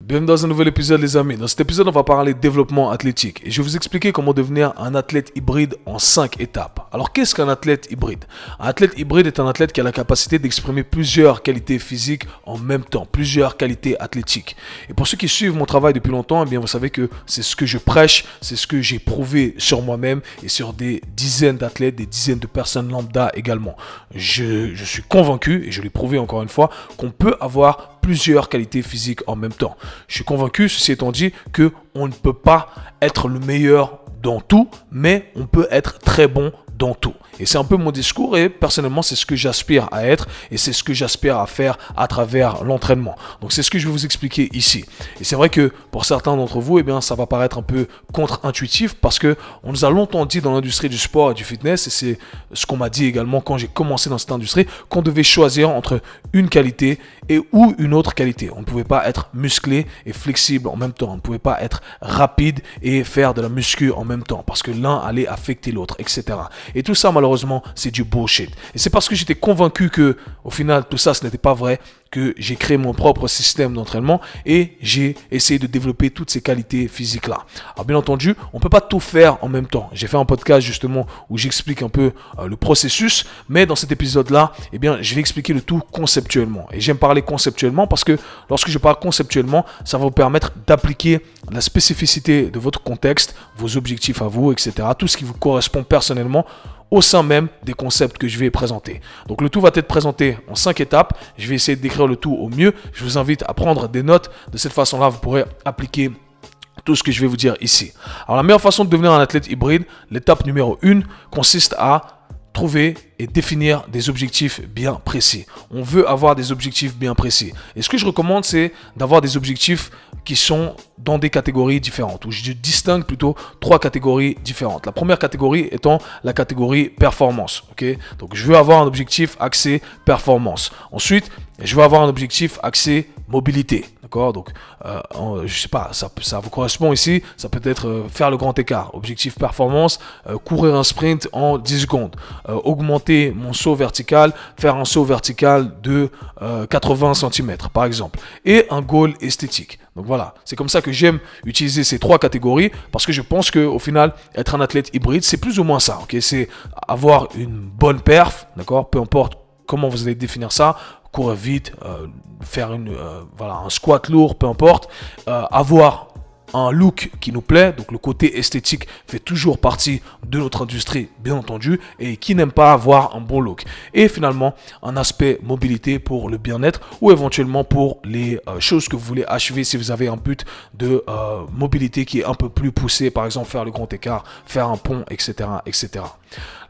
Bienvenue dans un nouvel épisode les amis. Dans cet épisode on va parler développement athlétique et je vais vous expliquer comment devenir un athlète hybride en 5 étapes. Alors qu'est-ce qu'un athlète hybride? Un athlète hybride est un athlète qui a la capacité d'exprimer plusieurs qualités physiques en même temps, plusieurs qualités athlétiques. Et pour ceux qui suivent mon travail depuis longtemps, eh bien vous savez que c'est ce que je prêche, c'est ce que j'ai prouvé sur moi-même et sur des dizaines d'athlètes, des dizaines de personnes lambda également. Je suis convaincu, et je l'ai prouvé encore une fois, qu'on peut avoir plusieurs qualités physiques en même temps. Je suis convaincu, ceci étant dit, qu'on ne peut pas être le meilleur dans tout, mais on peut être très bon dans tout. Et c'est un peu mon discours et personnellement, c'est ce que j'aspire à être et c'est ce que j'aspire à faire à travers l'entraînement. Donc, c'est ce que je vais vous expliquer ici. Et c'est vrai que pour certains d'entre vous, eh bien, ça va paraître un peu contre-intuitif parce que on nous a longtemps dit dans l'industrie du sport et du fitness, et c'est ce qu'on m'a dit également quand j'ai commencé dans cette industrie, qu'on devait choisir entre une qualité ou une autre qualité. On ne pouvait pas être musclé et flexible en même temps. On ne pouvait pas être rapide et faire de la muscu en même temps parce que l'un allait affecter l'autre, etc. Et tout ça, malheureusement, c'est du bullshit. Et c'est parce que j'étais convaincu que, au final, tout ça, ce n'était pas vrai, que j'ai créé mon propre système d'entraînement et j'ai essayé de développer toutes ces qualités physiques-là. Alors, bien entendu, on ne peut pas tout faire en même temps. J'ai fait un podcast, justement, où j'explique un peu le processus, mais dans cet épisode-là, eh bien, je vais expliquer le tout conceptuellement. Et j'aime parler conceptuellement parce que lorsque je parle conceptuellement, ça va vous permettre d'appliquer la spécificité de votre contexte, vos objectifs à vous, etc., tout ce qui vous correspond personnellement au sein même des concepts que je vais présenter. Donc le tout va être présenté en 5 étapes. Je vais essayer de décrire le tout au mieux. Je vous invite à prendre des notes. De cette façon-là, vous pourrez appliquer tout ce que je vais vous dire ici. Alors la meilleure façon de devenir un athlète hybride, l'étape numéro 1 consiste à trouver et définir des objectifs bien précis. On veut avoir des objectifs bien précis. Et ce que je recommande, c'est d'avoir des objectifs qui sont dans des catégories différentes, ou je distingue plutôt 3 catégories différentes. La première catégorie étant la catégorie performance. Okay? Donc, je veux avoir un objectif axé performance. Ensuite, je veux avoir un objectif axé mobilité. D'accord? Donc, je sais pas, ça vous correspond ici. Ça peut être faire le grand écart. Objectif performance, courir un sprint en 10 secondes. Augmenter mon saut vertical, faire un saut vertical de 80 cm par exemple. Et un goal esthétique. Donc voilà, c'est comme ça que j'aime utiliser ces 3 catégories parce que je pense qu'au final, être un athlète hybride, c'est plus ou moins ça. Okay? C'est avoir une bonne perf, d'accord? Peu importe comment vous allez définir ça. Courir vite, faire un squat lourd, peu importe, avoir un look qui nous plaît, donc le côté esthétique fait toujours partie de notre industrie, bien entendu, et qui n'aime pas avoir un bon look. Et finalement, un aspect mobilité pour le bien-être ou éventuellement pour les choses que vous voulez achever si vous avez un but de mobilité qui est un peu plus poussé, par exemple faire le grand écart, faire un pont, etc., etc.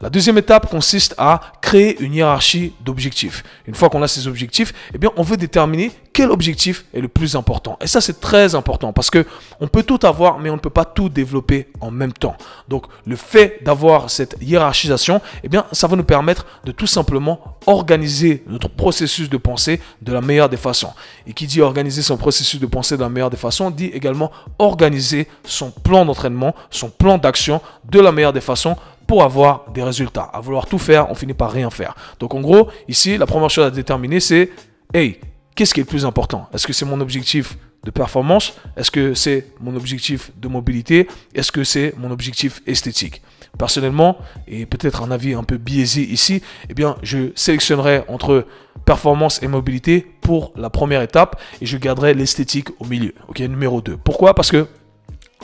La deuxième étape consiste à créer une hiérarchie d'objectifs. Une fois qu'on a ces objectifs, eh bien, on veut déterminer quel objectif est le plus important. Et ça, c'est très important parce que on peut tout avoir, mais on ne peut pas tout développer en même temps. Donc, le fait d'avoir cette hiérarchisation, eh bien, ça va nous permettre de tout simplement organiser notre processus de pensée de la meilleure des façons. Et qui dit organiser son processus de pensée de la meilleure des façons, dit également organiser son plan d'entraînement, son plan d'action de la meilleure des façons pour avoir des résultats. À vouloir tout faire, on finit par rien faire. Donc, en gros, ici, la première chose à déterminer, c'est, hey, qu'est-ce qui est le plus important? Est-ce que c'est mon objectif de performance? Est-ce que c'est mon objectif de mobilité? Est-ce que c'est mon objectif esthétique? Personnellement, et peut-être un avis un peu biaisé ici, eh bien, je sélectionnerai entre performance et mobilité pour la première étape et je garderai l'esthétique au milieu. Ok, numéro 2. Pourquoi? Parce que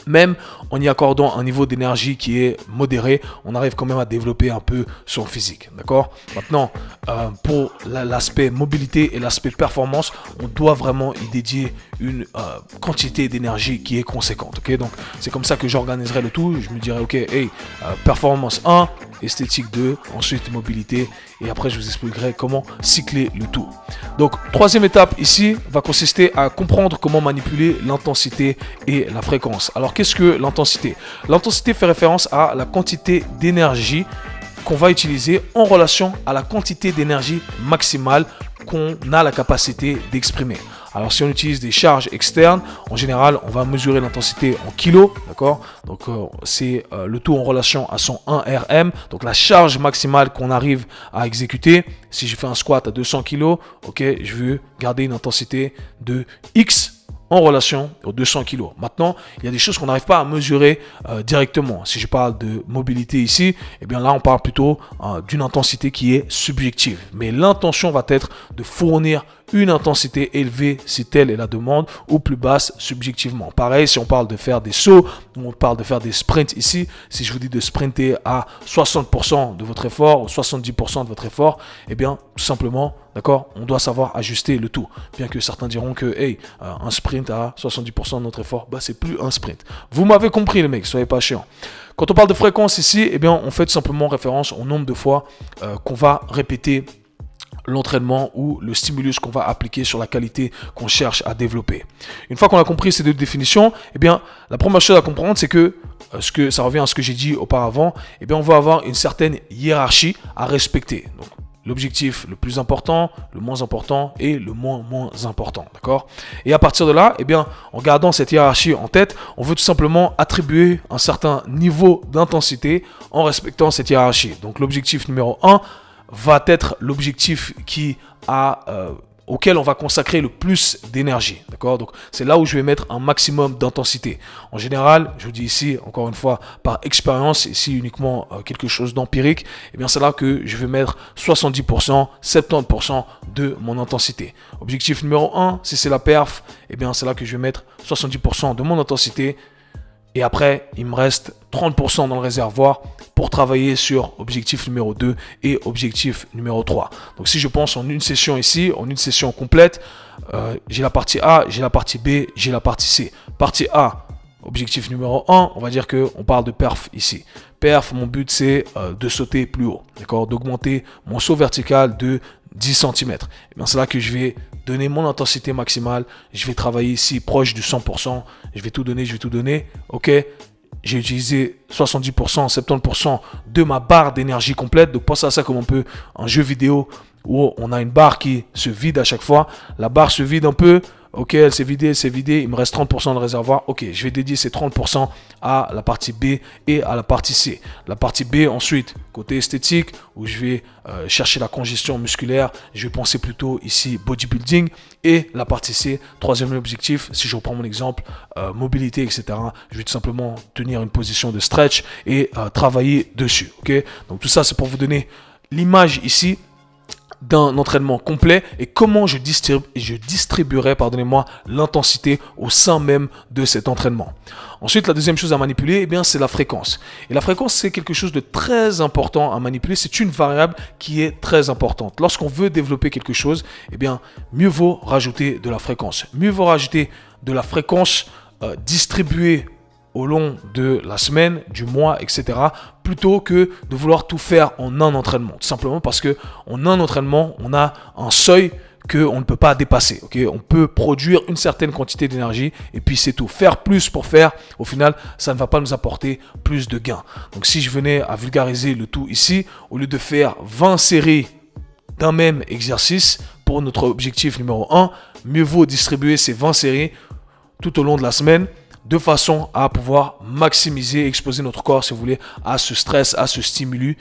même en y accordant un niveau d'énergie qui est modéré, on arrive quand même à développer un peu son physique. D'accord? Maintenant, pour l'aspect mobilité et l'aspect performance, on doit vraiment y dédier une quantité d'énergie qui est conséquente. Okay? Donc, c'est comme ça que j'organiserai le tout. Je me dirai, ok, hey, performance 1, esthétique 2, ensuite mobilité, et après je vous expliquerai comment cycler le tout. Donc, troisième étape ici va consister à comprendre comment manipuler l'intensité et la fréquence. Alors, qu'est-ce que l'intensité? L'intensité fait référence à la quantité d'énergie qu'on va utiliser en relation à la quantité d'énergie maximale qu'on a la capacité d'exprimer. Alors, si on utilise des charges externes, en général, on va mesurer l'intensité en kilos, d'accord? Donc, c'est le tout en relation à son 1 RM, donc la charge maximale qu'on arrive à exécuter. Si je fais un squat à 200 kg, ok, je veux garder une intensité de X en relation aux 200 kg. Maintenant, il y a des choses qu'on n'arrive pas à mesurer directement. Si je parle de mobilité ici, eh bien là, on parle plutôt d'une intensité qui est subjective. Mais l'intention va être de fournir une intensité élevée si telle est la demande ou plus basse subjectivement. Pareil, si on parle de faire des sauts ou on parle de faire des sprints ici, si je vous dis de sprinter à 60% de votre effort ou 70% de votre effort, eh bien, tout simplement, d'accord, on doit savoir ajuster le tout. Bien que certains diront que, hey, un sprint à 70% de notre effort, bah, c'est plus un sprint. Vous m'avez compris, les mecs, soyez pas chiants. Quand on parle de fréquence ici, eh bien, on fait tout simplement référence au nombre de fois qu'on va répéter l'entraînement ou le stimulus qu'on va appliquer sur la qualité qu'on cherche à développer. Une fois qu'on a compris ces deux définitions, eh bien, la première chose à comprendre, c'est que, ça revient à ce que j'ai dit auparavant, eh bien, on va avoir une certaine hiérarchie à respecter. Donc, l'objectif le plus important, le moins important et le moins important, d'accord? Et à partir de là, eh bien, en gardant cette hiérarchie en tête, on veut tout simplement attribuer un certain niveau d'intensité en respectant cette hiérarchie. Donc, l'objectif numéro 1 va être l'objectif auquel on va consacrer le plus d'énergie, d'accord? Donc, c'est là où je vais mettre un maximum d'intensité. En général, je vous dis ici, encore une fois, par expérience, ici uniquement quelque chose d'empirique, eh bien, c'est là que je vais mettre 70%, 70% de mon intensité. Objectif numéro 1, si c'est la perf, eh bien, c'est là que je vais mettre 70% de mon intensité. Et après, il me reste 30% dans le réservoir pour travailler sur objectif numéro 2 et objectif numéro 3. Donc, si je pense en une session ici, en une session complète, j'ai la partie A, j'ai la partie B, j'ai la partie C. Partie A, objectif numéro 1, on va dire qu'on parle de perf ici. Perf, mon but, c'est de sauter plus haut, d'accord, d'augmenter mon saut vertical de 10 cm. Et bien, c'est là que je vais donner mon intensité maximale. Je vais travailler ici proche du 100%. Je vais tout donner. Ok, j'ai utilisé 70%, 70% de ma barre d'énergie complète. Donc, pensez à ça comme un jeu vidéo où on a une barre qui se vide à chaque fois. La barre se vide un peu. Ok, elle s'est vidée. Il me reste 30% de réservoir. Ok, je vais dédier ces 30% à la partie B et à la partie C. La partie B, ensuite, côté esthétique, où je vais chercher la congestion musculaire. Je vais penser plutôt ici bodybuilding. Et la partie C, troisième objectif, si je reprends mon exemple, mobilité, etc. Je vais tout simplement tenir une position de stretch et travailler dessus. Ok, donc tout ça, c'est pour vous donner l'image ici d'un entraînement complet et comment je distribuerai, pardonnez-moi, l'intensité au sein même de cet entraînement. Ensuite, la deuxième chose à manipuler, eh bien, c'est la fréquence. Et la fréquence, c'est quelque chose de très important à manipuler. C'est une variable qui est très importante. Lorsqu'on veut développer quelque chose, eh bien, mieux vaut rajouter de la fréquence. Mieux vaut rajouter de la fréquence distribuée au long de la semaine, du mois, etc. plutôt que de vouloir tout faire en un entraînement. Tout simplement parce que en un entraînement, on a un seuil qu'on ne peut pas dépasser. Okay, on peut produire une certaine quantité d'énergie et puis c'est tout. Faire plus pour faire, au final, ça ne va pas nous apporter plus de gains. Donc si je venais à vulgariser le tout ici, au lieu de faire 20 séries d'un même exercice pour notre objectif numéro 1, mieux vaut distribuer ces 20 séries tout au long de la semaine de façon à pouvoir maximiser, exposer notre corps, si vous voulez, à ce stress, à ce stimuli,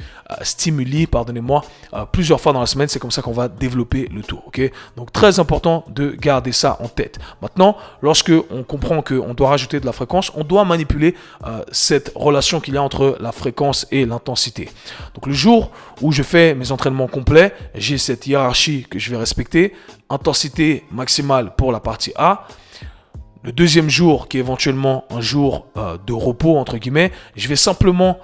pardonnez-moi, plusieurs fois dans la semaine. C'est comme ça qu'on va développer le tout. Ok, donc très important de garder ça en tête. Maintenant, lorsque on comprend qu'on doit rajouter de la fréquence, on doit manipuler cette relation qu'il y a entre la fréquence et l'intensité. Donc le jour où je fais mes entraînements complets, j'ai cette hiérarchie que je vais respecter. Intensité maximale pour la partie A. Le deuxième jour, qui est éventuellement un jour de repos, entre guillemets, je vais simplement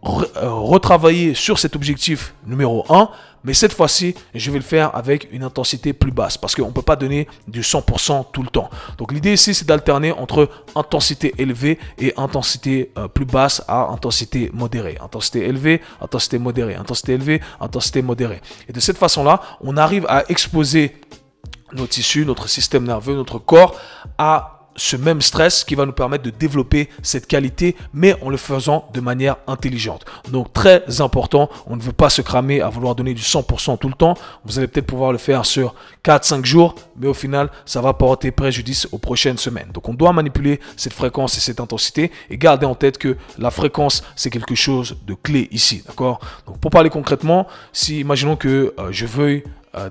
retravailler sur cet objectif numéro 1, mais cette fois-ci, je vais le faire avec une intensité plus basse, parce qu'on ne peut pas donner du 100% tout le temps. Donc l'idée ici, c'est d'alterner entre intensité élevée et intensité plus basse à intensité modérée. Intensité élevée, intensité modérée, intensité élevée, intensité modérée. Et de cette façon-là, on arrive à exposer nos tissus, notre système nerveux, notre corps à ce même stress qui va nous permettre de développer cette qualité, mais en le faisant de manière intelligente. Donc très important, on ne veut pas se cramer à vouloir donner du 100% tout le temps. Vous allez peut-être pouvoir le faire sur 4-5 jours, mais au final, ça va porter préjudice aux prochaines semaines. Donc on doit manipuler cette fréquence et cette intensité et garder en tête que la fréquence, c'est quelque chose de clé ici, d'accord? Donc pour parler concrètement, si imaginons que je veuille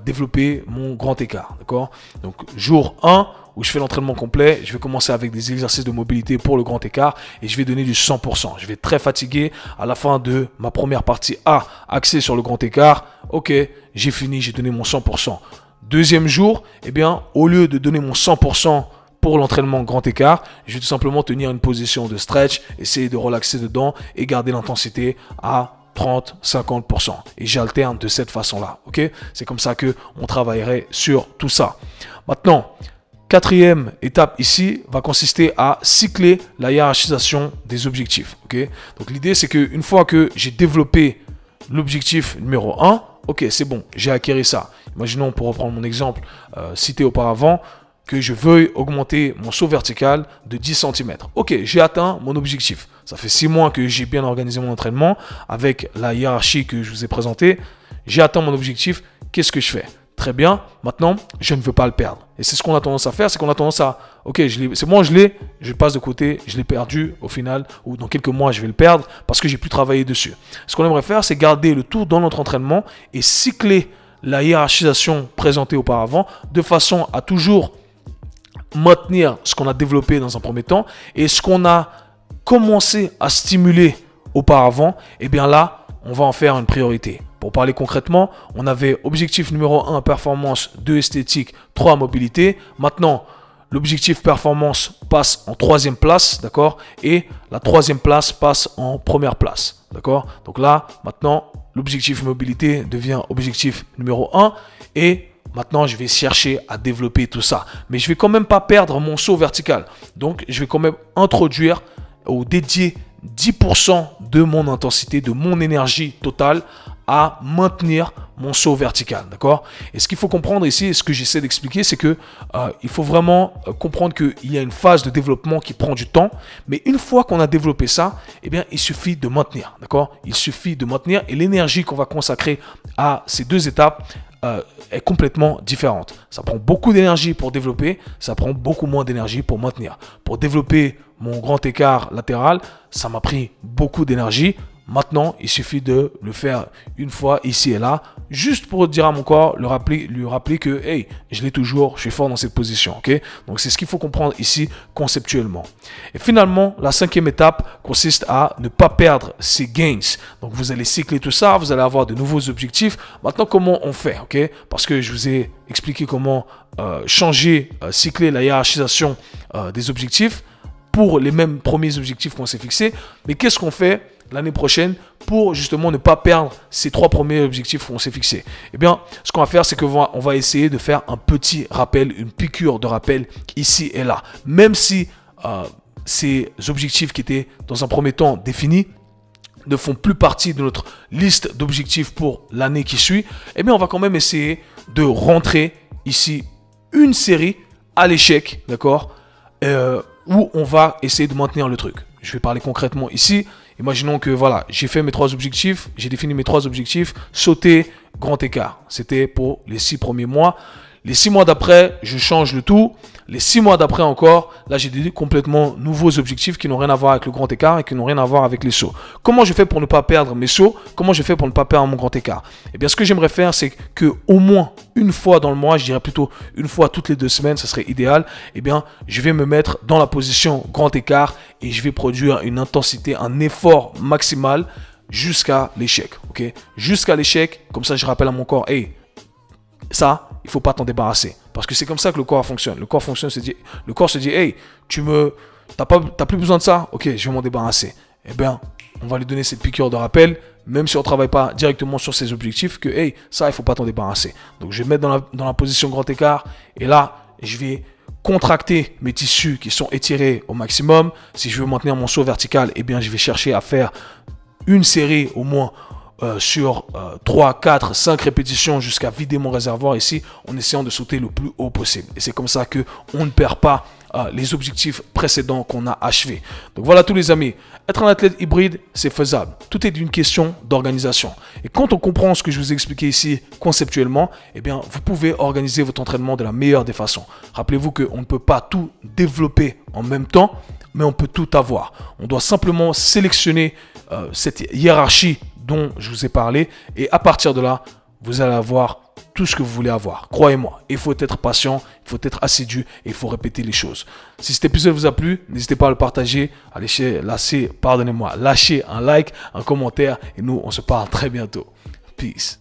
développer mon grand écart, d'accord? Donc jour 1, où je fais l'entraînement complet, je vais commencer avec des exercices de mobilité pour le grand écart et je vais donner du 100%. Je vais être très fatigué à la fin de ma première partie A, axée sur le grand écart. Ok, j'ai fini, j'ai donné mon 100%. Deuxième jour, eh bien, au lieu de donner mon 100% pour l'entraînement grand écart, je vais tout simplement tenir une position de stretch, essayer de relaxer dedans et garder l'intensité à 30-50%. Et j'alterne de cette façon-là. Ok, c'est comme ça que on travaillerait sur tout ça. Maintenant, quatrième étape ici va consister à cycler la hiérarchisation des objectifs. Okay? Donc l'idée c'est qu'une fois que j'ai développé l'objectif numéro 1, ok c'est bon, j'ai acquis ça. Imaginons pour reprendre mon exemple cité auparavant, que je veuille augmenter mon saut vertical de 10 cm. Ok, j'ai atteint mon objectif. Ça fait 6 mois que j'ai bien organisé mon entraînement avec la hiérarchie que je vous ai présentée. J'ai atteint mon objectif, qu'est-ce que je fais ? Très bien, maintenant, je ne veux pas le perdre. Et c'est ce qu'on a tendance à faire, c'est qu'on a tendance à, ok, c'est bon, je l'ai, je passe de côté, je l'ai perdu au final, ou dans quelques mois, je vais le perdre parce que j'ai pu travailler dessus. Ce qu'on aimerait faire, c'est garder le tout dans notre entraînement et cycler la hiérarchisation présentée auparavant de façon à toujours maintenir ce qu'on a développé dans un premier temps et ce qu'on a commencé à stimuler auparavant, et bien là, on va en faire une priorité. Pour parler concrètement, on avait objectif numéro 1, performance, 2, esthétique, 3, mobilité. Maintenant, l'objectif performance passe en 3e place, d'accord? Et la 3e place passe en première place, d'accord? Donc là, maintenant, l'objectif mobilité devient objectif numéro 1 et maintenant, je vais chercher à développer tout ça. Mais je vais quand même pas perdre mon saut vertical. Donc, je vais quand même introduire ou dédier 10% de mon intensité, de mon énergie totale à maintenir mon saut vertical, d'accord? Et ce qu'il faut comprendre ici, et ce que j'essaie d'expliquer, c'est que il faut vraiment comprendre qu'il y a une phase de développement qui prend du temps, mais une fois qu'on a développé ça, eh bien, il suffit de maintenir, d'accord? Il suffit de maintenir et l'énergie qu'on va consacrer à ces deux étapes est complètement différente. Ça prend beaucoup d'énergie pour développer, ça prend beaucoup moins d'énergie pour maintenir. Pour développer mon grand écart latéral, ça m'a pris beaucoup d'énergie. Maintenant, il suffit de le faire une fois ici et là, juste pour dire à mon corps, lui rappeler que, hey, je l'ai toujours, je suis fort dans cette position, ok? Donc, c'est ce qu'il faut comprendre ici conceptuellement. Et finalement, la 5e étape consiste à ne pas perdre ses gains. Donc, vous allez cycler tout ça, vous allez avoir de nouveaux objectifs. Maintenant, comment on fait, ok? Parce que je vous ai expliqué comment cycler la hiérarchisation des objectifs pour les mêmes premiers objectifs qu'on s'est fixés. Mais qu'est-ce qu'on fait l'année prochaine pour justement ne pas perdre ces 3 premiers objectifs qu'on s'est fixés? Eh bien, ce qu'on va faire, c'est qu'on va essayer de faire un petit rappel, une piqûre de rappel ici et là. Même si ces objectifs qui étaient dans un premier temps définis ne font plus partie de notre liste d'objectifs pour l'année qui suit, eh bien, on va quand même essayer de rentrer ici une série à l'échec, d'accord, où on va essayer de maintenir le truc. Je vais parler concrètement ici. Imaginons que voilà, j'ai fait mes 3 objectifs, j'ai défini mes 3 objectifs, sauter, grand écart. C'était pour les 6 premiers mois. Les 6 mois d'après, je change le tout. Les 6 mois d'après encore, là j'ai des complètement nouveaux objectifs qui n'ont rien à voir avec le grand écart et qui n'ont rien à voir avec les sauts. Comment je fais pour ne pas perdre mes sauts? Comment je fais pour ne pas perdre mon grand écart? Eh bien, ce que j'aimerais faire, c'est que au moins une fois dans le mois, je dirais plutôt une fois toutes les 2 semaines, ça serait idéal. Eh bien, je vais me mettre dans la position grand écart et je vais produire une intensité, un effort maximal jusqu'à l'échec. Ok? Jusqu'à l'échec, comme ça je rappelle à mon corps, hey, ça, il ne faut pas t'en débarrasser. Parce que c'est comme ça que le corps fonctionne. Le corps se dit, hey, t'as plus besoin de ça? Ok, je vais m'en débarrasser. Eh bien, on va lui donner cette piqûre de rappel, même si on ne travaille pas directement sur ses objectifs, que hey, ça, il ne faut pas t'en débarrasser. Donc, je vais me mettre dans la position grand écart. Et là, je vais contracter mes tissus qui sont étirés au maximum. Si je veux maintenir mon saut vertical, eh bien, je vais chercher à faire une série au moins sur 3, 4, 5 répétitions jusqu'à vider mon réservoir ici en essayant de sauter le plus haut possible. Et c'est comme ça qu'on ne perd pas les objectifs précédents qu'on a achevés. Donc voilà tous les amis, être un athlète hybride, c'est faisable. Tout est une question d'organisation. Et quand on comprend ce que je vous ai expliqué ici conceptuellement, eh bien, vous pouvez organiser votre entraînement de la meilleure des façons. Rappelez-vous qu'on ne peut pas tout développer en même temps, mais on peut tout avoir. On doit simplement sélectionner cette hiérarchie dont je vous ai parlé et à partir de là, vous allez avoir tout ce que vous voulez avoir. Croyez-moi, il faut être patient, il faut être assidu et il faut répéter les choses. Si cet épisode vous a plu, n'hésitez pas à le partager, lâcher un like, un commentaire et nous, on se parle très bientôt. Peace.